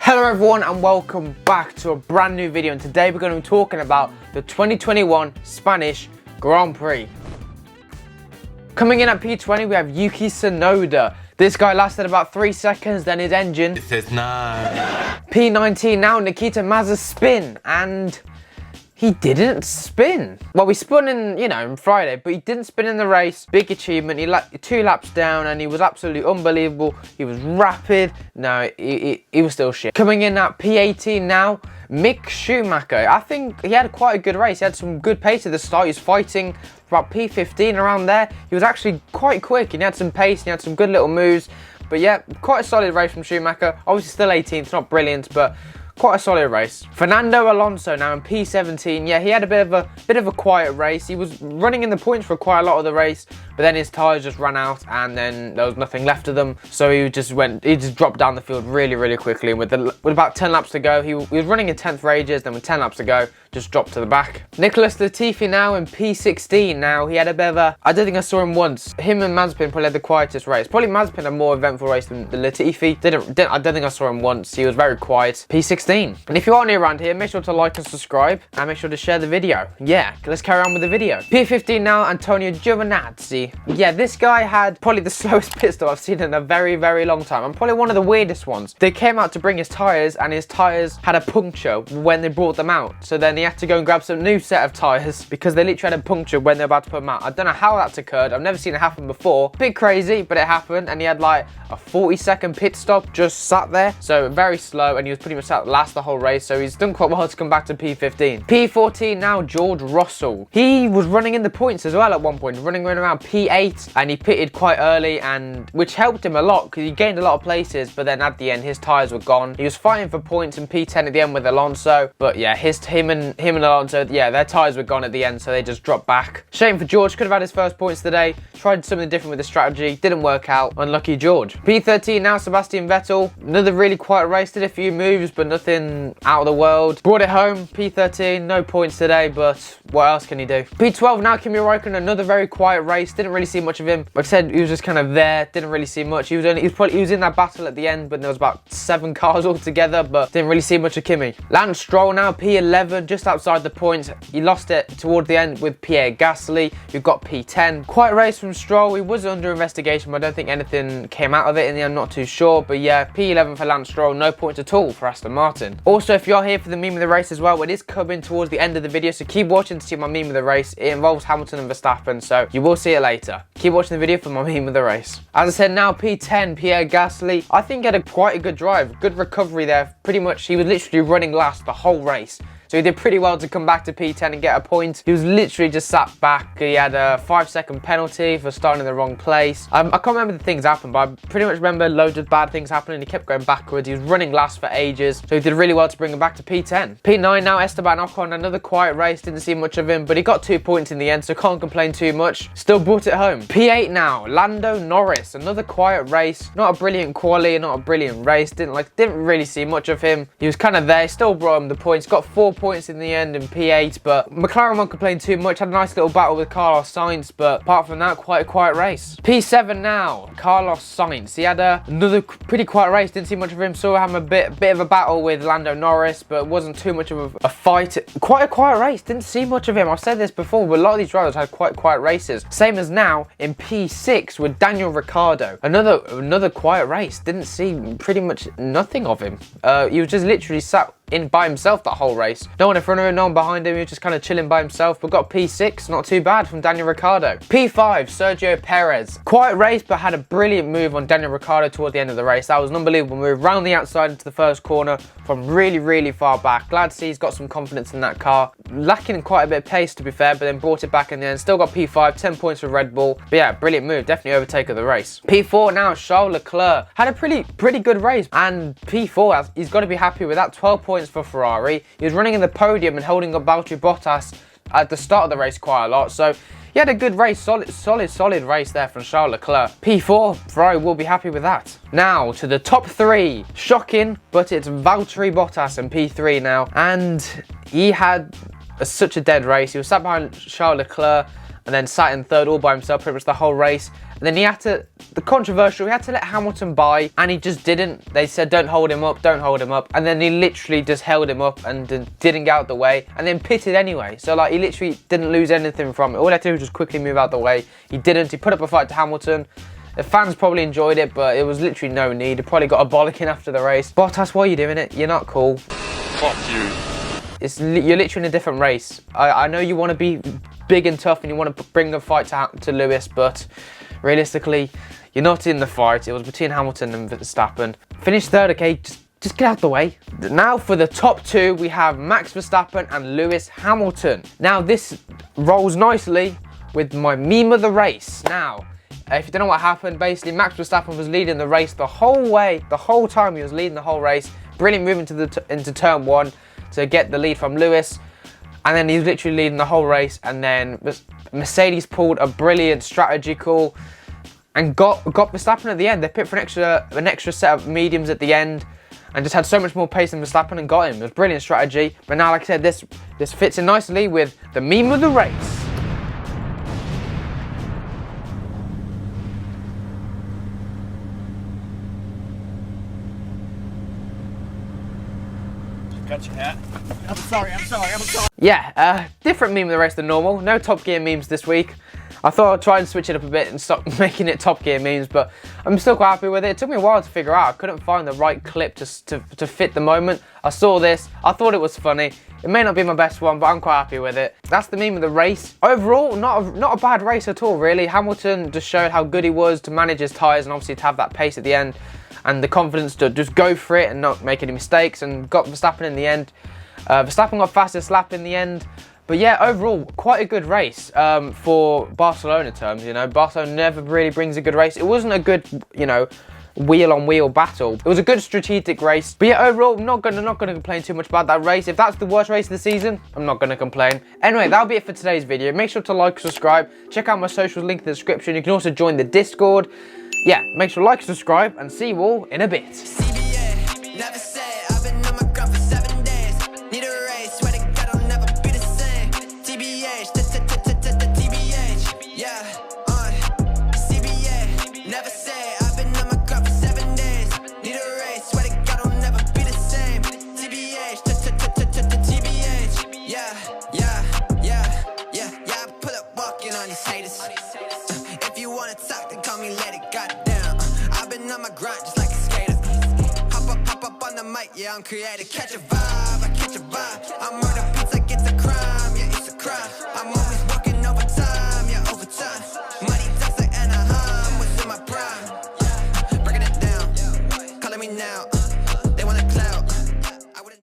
Hello everyone and welcome back to a brand new video, and today we're going to be talking about the 2021 Spanish Grand Prix. Coming in at P20 we have Yuki Tsunoda. This guy lasted about 3 seconds, then his engine. This is nice. P19 now, Nikita Mazepin, and he didn't spin. Well, we spun in Friday, but he didn't spin in the race. Big achievement. He 2 laps down and he was absolutely unbelievable. He was rapid. No, he was still shit. Coming in at P18 now, Mick Schumacher. I think he had quite a good race. He had some good pace at the start. He was fighting for about P15 around there. He was actually quite quick and he had some pace and he had some good little moves. But yeah, quite a solid race from Schumacher. Obviously still 18th, not brilliant, but quite a solid race. Fernando Alonso now in P17. Yeah, he had a bit of a quiet race. He was running in the points for quite a lot of the race, but then his tyres just ran out and then there was nothing left of them. So he just dropped down the field really quickly. And with about 10 laps to go, he was running in 10th for ages. Then with 10 laps to go, just dropped to the back. Nicholas Latifi now in P16. Now he had a bit of I don't think I saw him once. Him and Mazepin probably had the quietest race. Probably Mazepin had a more eventful race than the Latifi. I don't think I saw him once. He was very quiet. P16. And if you are new around here, make sure to like and subscribe and make sure to share the video. Yeah, let's carry on with the video. P15 now, Antonio Giovinazzi. Yeah, this guy had probably the slowest pit stop I've seen in a very long time, and probably one of the weirdest ones. They came out to bring his tyres and his tyres had a puncture when they brought them out. So then he had to go and grab some new set of tyres because they literally had a puncture when they're about to put them out. I don't know how that's occurred. I've never seen it happen before. Bit crazy, but it happened, and he had like a 40-second pit stop just sat there. So very slow, and he was pretty much sat last the whole race, so he's done quite well to come back to P15. P14 now, George Russell. He was running in the points as well at one point, running around P8, and he pitted quite early, and which helped him a lot because he gained a lot of places, but then at the end his tyres were gone. He was fighting for points in P10 at the end with Alonso, but yeah, him and Alonso, yeah, their tyres were gone at the end, so they just dropped back. Shame for George, could have had his first points today. Tried something different with the strategy, didn't work out. Unlucky George. P13 now, Sebastian Vettel. Another really quiet race, did a few moves, but nothing out of the world. Brought it home. P13, no points today, but what else can he do? P12 now, Kimi Raikkonen. Another very quiet race. Didn't really see much of him. Like I said, he was just kind of there. Didn't really see much. He was in that battle at the end, but there was about 7 cars altogether, but didn't really see much of Kimi. Lance Stroll now, P11, just outside the points. He lost it toward the end with Pierre Gasly, who got P10. Quiet race from Stroll. He was under investigation, but I don't think anything came out of it in the end. I'm not too sure, but yeah, P11 for Lance Stroll. No points at all for Aston Martin. Also, if you're here for the meme of the race as well, it is coming towards the end of the video, so keep watching to see my meme of the race. It involves Hamilton and Verstappen, so you will see it later. Keep watching the video for my meme of the race. As I said, now P10, Pierre Gasly. I think he had quite a good drive, good recovery there. Pretty much, he was literally running last the whole race. So he did pretty well to come back to P10 and get a point. He was literally just sat back. He had a 5-second penalty for starting in the wrong place. I can't remember the things happened, but I pretty much remember loads of bad things happening. He kept going backwards. He was running last for ages. So he did really well to bring him back to P10. P9 now, Esteban Ocon. Another quiet race. Didn't see much of him, but he got 2 points in the end, so can't complain too much. Still brought it home. P8 now, Lando Norris. Another quiet race. Not a brilliant quali, not a brilliant race. Didn't really see much of him. He was kind of there. Still brought him the points. Got 4 points in the end in P8, but McLaren won't complain too much. Had a nice little battle with Carlos Sainz, but apart from that, quite a quiet race. P7 now, Carlos Sainz. He had another pretty quiet race. Didn't see much of him. Saw him a bit of a battle with Lando Norris, but it wasn't too much of a fight. Quite a quiet race. Didn't see much of him. I've said this before, but a lot of these drivers had quite quiet races. Same as now in P6 with Daniel Ricciardo. Another quiet race. Didn't see pretty much nothing of him. He was just literally sat in by himself that whole race. No one in front of him, no one behind him. He was just kind of chilling by himself, but got P6. Not too bad from Daniel Ricciardo. P5, Sergio Perez. Quiet race, but had a brilliant move on Daniel Ricciardo toward the end of the race. That was an unbelievable move. Round the outside into the first corner from really far back. Glad to see he's got some confidence in that car. Lacking quite a bit of pace, to be fair, but then brought it back in the end. Still got P5, 10 points for Red Bull. But yeah, brilliant move. Definitely overtake of the race. P4 now, Charles Leclerc. Had a pretty good race. And P4, he's got to be happy with that. 12 points for Ferrari. He was running in the podium and holding up Valtteri Bottas at the start of the race quite a lot. So he had a good race, solid race there from Charles Leclerc. P4, Ferrari will be happy with that. Now to the top 3. Shocking, but it's Valtteri Bottas in P3 now. And he had such a dead race. He was sat behind Charles Leclerc and then sat in third all by himself pretty much the whole race. And then he had to let Hamilton by, and he just didn't. They said, don't hold him up, don't hold him up. And then he literally just held him up and didn't get out the way, and then pitted anyway. So like, he literally didn't lose anything from it. All he had to do was just quickly move out the way. He didn't. He put up a fight to Hamilton. The fans probably enjoyed it, but it was literally no need. He probably got a bollocking after the race. Bottas, why are you doing it? You're not cool. Fuck you. You're literally in a different race. I know you want to be big and tough and you want to bring a fight to Lewis, but realistically, you're not in the fight. It was between Hamilton and Verstappen. Finished third, okay? Just get out the way. Now for the top two, we have Max Verstappen and Lewis Hamilton. Now this rolls nicely with my meme of the race. Now, if you don't know what happened, basically Max Verstappen was leading the race the whole way. The whole time he was leading the whole race. Brilliant move into turn one to get the lead from Lewis. And then he was literally leading the whole race. And then Mercedes pulled a brilliant strategy call and got Verstappen at the end. They pit for an extra set of mediums at the end and just had so much more pace than Verstappen and got him. It was brilliant strategy. But now, like I said, this fits in nicely with the meme of the race. Got your hat. I'm sorry. Yeah, different meme of the race than normal. No Top Gear memes this week. I thought I'd try and switch it up a bit and stop making it Top Gear memes, but I'm still quite happy with it. It took me a while to figure out. I couldn't find the right clip to fit the moment. I saw this. I thought it was funny. It may not be my best one, but I'm quite happy with it. That's the meme of the race. Overall, not a bad race at all, really. Hamilton just showed how good he was to manage his tyres and obviously to have that pace at the end and the confidence to just go for it and not make any mistakes, and got Verstappen in the end. Verstappen got fastest lap in the end. But yeah, overall, quite a good race for Barcelona terms. You know, Barcelona never really brings a good race. It wasn't a good, you know, wheel-on-wheel battle. It was a good strategic race. But yeah, overall, I'm not gonna complain too much about that race. If that's the worst race of the season, I'm not gonna complain. Anyway, that'll be it for today's video. Make sure to like, subscribe, check out my socials, link in the description. You can also join the Discord. Yeah, make sure to like, subscribe, and see you all in a bit. If you wanna talk, then call me, let it goddamn. I've been on my grind just like a skater. Hop up on the mic, yeah, I'm creative. Catch a vibe, I catch a vibe. I'm murder beats like it's a crime, yeah, it's a crime. I'm always